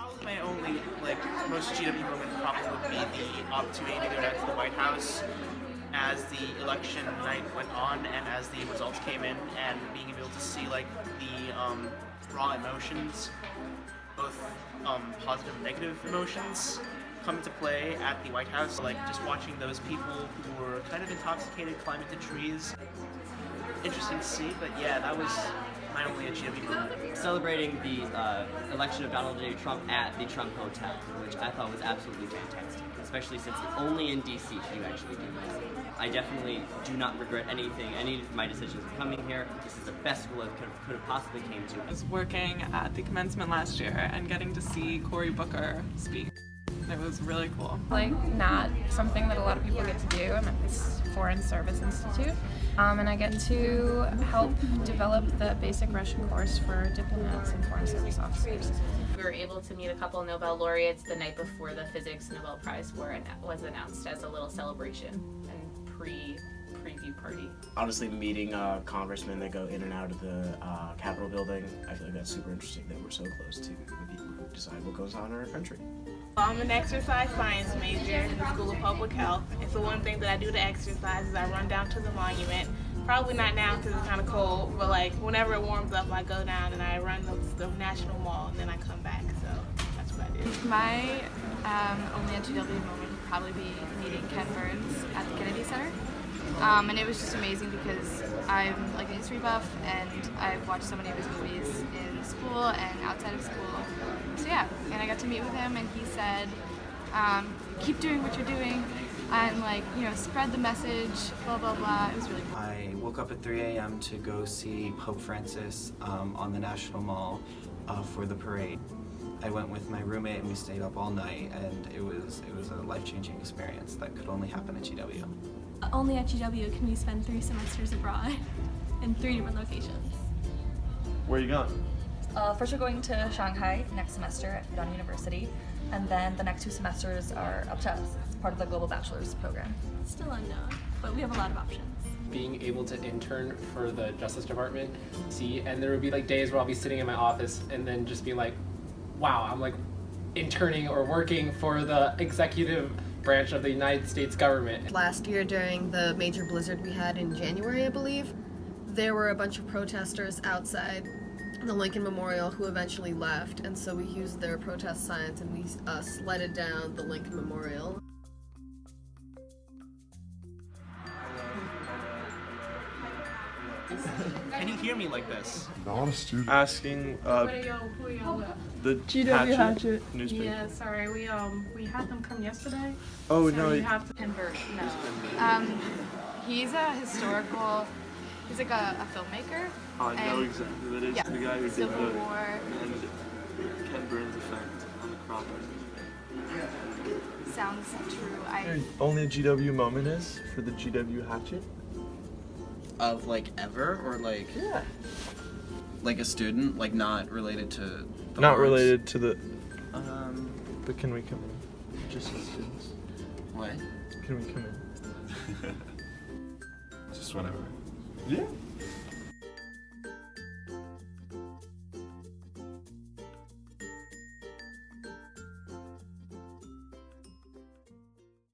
Probably my only, most GW moment probably would be the opportunity to go down to the White House as the election night went on and as the results came in, and being able to see, the raw emotions, both positive and negative emotions, come into play at the White House. Just watching those people who were kind of intoxicated climb into trees. Interesting to see, but yeah, that was my only GW moment. Celebrating the election of Donald J. Trump at the Trump Hotel, which I thought was absolutely fantastic, especially since only in DC can you actually do this. I definitely do not regret any of my decisions of coming here. This is the best school I could have possibly came to. I was working at the commencement last year and getting to see Cory Booker speak. It was really cool. Not something that a lot of people get to do. I'm at this Foreign Service Institute, and I get to help develop the basic Russian course for diplomats and foreign service officers. We were able to meet a couple of Nobel laureates the night before the Physics Nobel Prize was announced as a little celebration and preview party. Honestly, meeting congressmen that go in and out of the Capitol building, I feel like that's super interesting that we're so close to the people who decide what goes on in our country. I'm an exercise science major in the School of Public Health, and so one thing that I do to exercise is I run down to the monument. Probably not now because it's kind of cold, but whenever it warms up, I go down and I run the National Mall, and then I come back. So that's what I do. My only GW moment would probably be meeting Ken Burns at the Kennedy Center. And it was just amazing because I'm an history buff and I've watched so many of his movies in school and outside of school. So yeah, and I got to meet with him and he said, keep doing what you're doing and spread the message, blah, blah, blah. It was really cool. I woke up at 3 a.m. to go see Pope Francis on the National Mall for the parade. I went with my roommate and we stayed up all night, and it was a life-changing experience that could only happen at GW. Only at GW can we spend 3 semesters abroad in 3 different locations. Where are you going? First we're going to Shanghai next semester at Fudan University, and then the next 2 semesters are up to us. It's part of the Global Bachelor's program. Still unknown, but we have a lot of options. Being able to intern for the Justice Department, and there would be days where I'll be sitting in my office and then just be like, wow, I'm interning or working for the executive branch of the United States government. Last year during the major blizzard we had in January, I believe, there were a bunch of protesters outside the Lincoln Memorial who eventually left, and so we used their protest signs and we sledded down the Lincoln Memorial. Can you hear me like this? Not a student. Asking the GW Hatchet newspaper. Yeah, sorry, we had them come yesterday. Oh so no. You have to convert. No. He's a historical. He's a filmmaker. I know exactly who that is. Yeah. The guy who Civil did the War. and Ken Burns effect on the crop. Sounds true. Only a GW moment is for the GW Hatchet. Of ever or yeah. A student not related to the not arts? Related to the but can we come in just as students? What? Can we come in? Just whenever. Yeah.